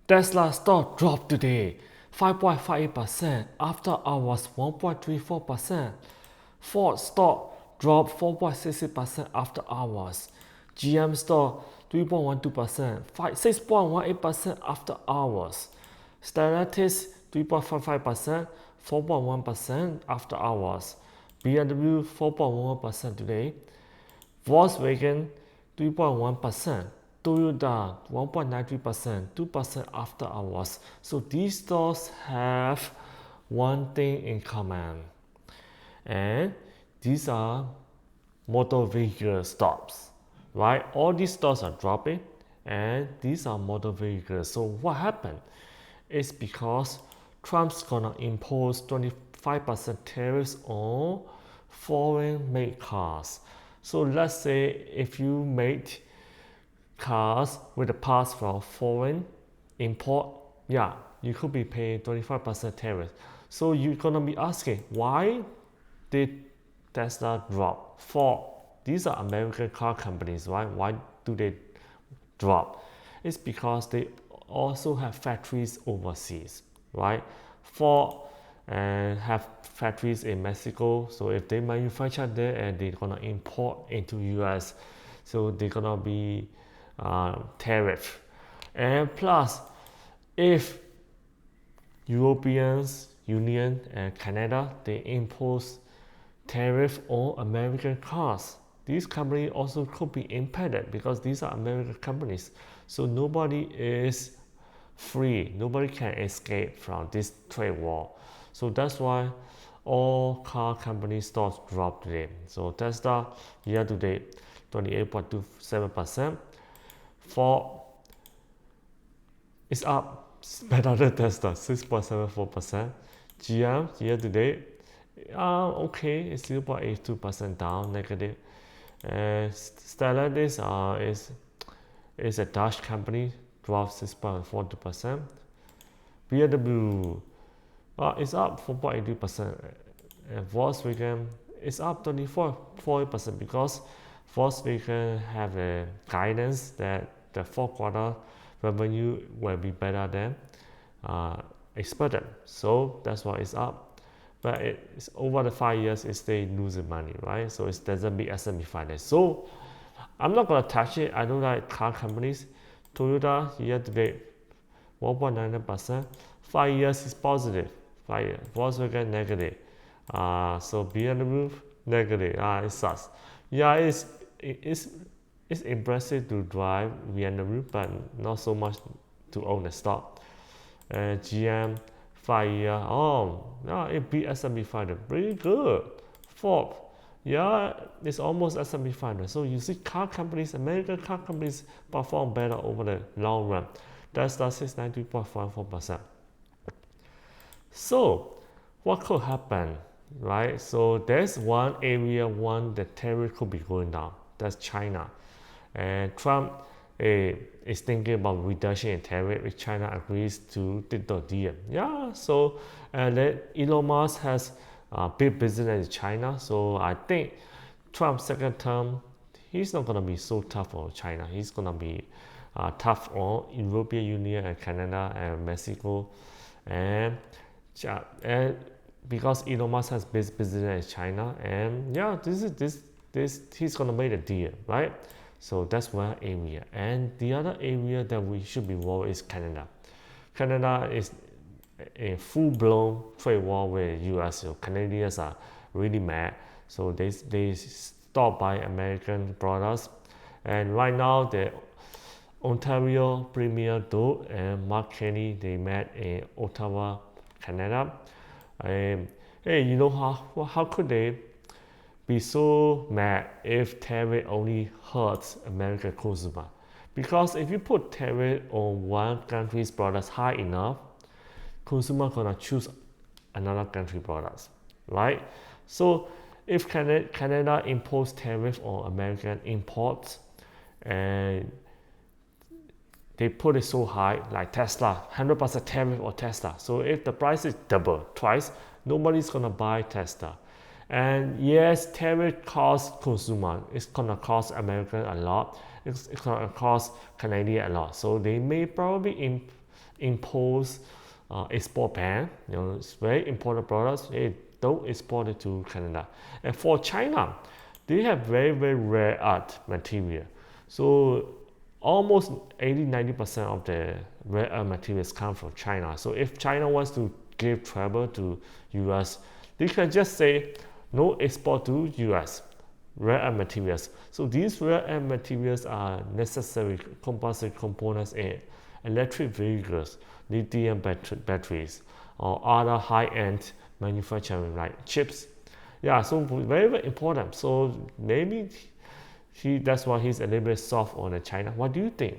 Tesla stock dropped today 5.58%, after hours 1.34%. Ford stock dropped 4.60% after hours. GM stock 3.12%, 6.18% after hours. Stellantis 3.55%, 4.1% after hours. BMW 4.1% today. Volkswagen 3.1%, Toyota 1.93%, 2% after hours. So these stocks have one thing in common, and these are motor vehicle stocks, right? All these stocks are dropping, and these are motor vehicles. So what happened? It's because Trump's gonna impose 25% tariffs on foreign made cars. So let's say if you made cars with a parts from foreign import, yeah, you could be paying 25% tariff. So you're gonna be asking, why did Tesla drop? Ford, these are American car companies, right? Why do they drop? It's because they also have factories overseas, right? Ford and have factories in Mexico, so if they manufacture there and they're gonna import into US, so they're gonna be tariff. And plus, if European Union and Canada they impose tariff on American cars, these companies also could be impacted because these are American companies. So nobody is free, nobody can escape from this trade war. So that's why all car company stocks dropped today. So Tesla year to date 28.27%. Ford is up, better than Tesla, 6.74%. GM year to date, okay, it's 0.82% down, negative. And Stellantis is a Dutch company, dropped 6.42%. BMW is up 4.82%. And Volkswagen is up 24.40% because Volkswagen have a guidance that the fourth quarter revenue will be better than expected. So that's why it's up. But it's over the 5 years, it stays losing money, right? So it doesn't beat S&P 500. So I'm not gonna touch it. I don't like car companies. Toyota year to date 1.99%. 5 years is positive. 5 years. Volkswagen negative. So BMW negative. It sucks. Yeah, it's impressive to drive BMW, but not so much to own the stock. And GM 5 year, it beat S&P 500, pretty good. Ford, yeah, it's almost S&P 500. So you see car companies, American car companies perform better over the long run. That's the 692.54%. So what could happen, right? So there's one area, the tariff could be going down. That's China. And Trump is thinking about reduction in tariff if China agrees to the deal. Yeah, so and then Elon Musk has big business in China. So I think Trump's second term, he's not gonna be so tough on China. He's gonna be tough on European Union and Canada and Mexico, and because Elon Musk has big business in China, and yeah, this he's gonna make a deal, right? So that's one area. And the other area that we should be worried is Canada. Canada is a full-blown trade war with US. So Canadians are really mad. So they stop buying American products. And right now, the Ontario Premier Doug and Mark Carney, they met in Ottawa, Canada. Hey, you know how could they be so mad if tariff only hurts American consumer? Because if you put tariff on one country's products high enough, consumer gonna choose another country products, right? So if Canada impose tariff on American imports and they put it so high, like Tesla, 100% tariff on Tesla. So if the price is double, twice, nobody's gonna buy Tesla. And yes, tariff costs consumer. It's gonna cost American a lot. It's gonna cost Canadian a lot. So they may probably impose export ban. It's very important products. Don't export it to Canada. And for China, they have very, very rare earth material. So almost 80-90% of the rare earth materials come from China. So if China wants to give trouble to US, they can just say no export to US rare earth materials. So these rare earth materials are necessary compulsory components in electric vehicles, lithium batteries, or other high-end manufacturing like chips. Yeah, so very, very important. So maybe that's why he's a little bit soft on the China. What do you think?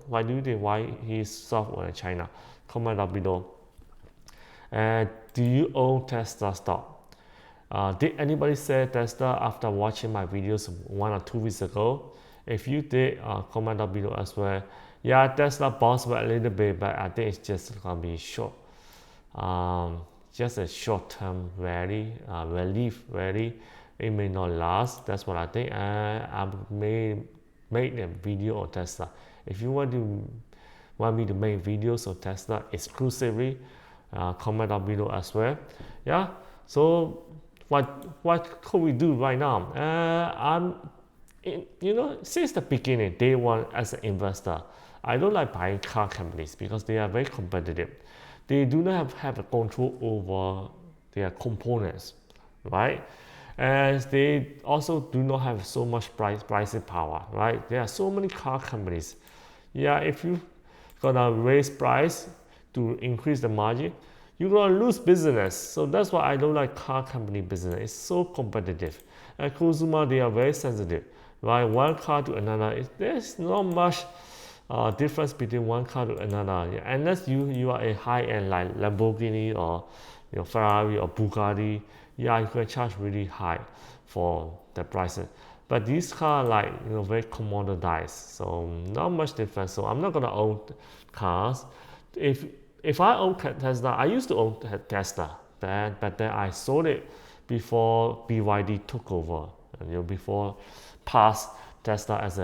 Why do you think why he's soft on the China? Comment down below. And do you own Tesla stock? Did anybody say Tesla after watching my videos 1 or 2 weeks ago? If you did, comment down below as well. Yeah, Tesla bounced back a little bit, but I think it's just gonna be short. Just a short-term relief rally. It may not last. That's what I think. I may make a video on Tesla. If you want me to make videos on Tesla exclusively, comment down below as well. Yeah. So what could we do right now? Since the beginning, day one as an investor, I don't like buying car companies because they are very competitive. They do not have a control over their components, right? And they also do not have so much pricing power, right? There are so many car companies. Yeah, if you gonna raise price to increase the margin, you're gonna lose business. So that's why I don't like car company business. It's so competitive. And consumer, they are very sensitive, right? One car to another, there's not much difference between one car to another. Yeah, unless you are a high-end like Lamborghini or Ferrari or Bugatti, yeah, you can charge really high for the prices. But these cars very commoditized, so not much difference. So I'm not gonna own cars. If I own Tesla, I used to own Tesla, but then I sold it before BYD took over. Before passed Tesla as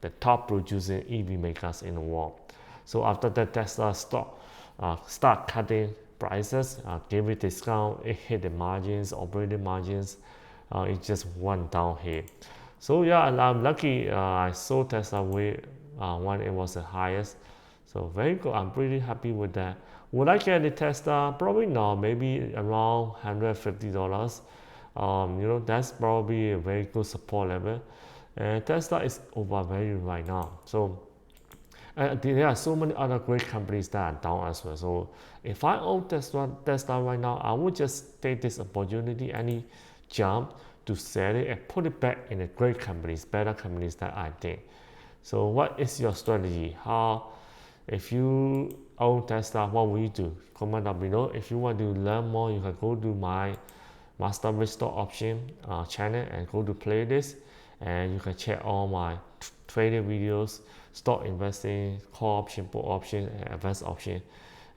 the top producing EV makers in the world. So after that, Tesla start cutting prices, gave it discount, it hit the margins, operating margins, it just went downhill. So yeah, I'm lucky I sold Tesla when it was the highest. So very good, I'm pretty happy with that. Would I get the Tesla? Probably not, maybe around $150. That's probably a very good support level. And Tesla is overvalued right now. So there are so many other great companies that are down as well. So if I own Tesla right now, I would just take this opportunity, any jump, to sell it and put it back in the great companies, better companies that I think. So what is your strategy? If you own Tesla, what will you do? Comment down below. If you want to learn more, you can go to my Master Rich Stock Option channel and go to playlist, and you can check all my trading videos, stock investing, call option, put option, and advanced option.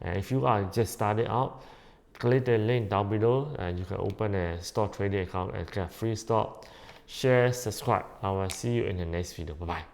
And if you are just starting out, click the link down below and you can open a stock trading account and get free stock. Share, subscribe. I will see you in the next video. Bye bye.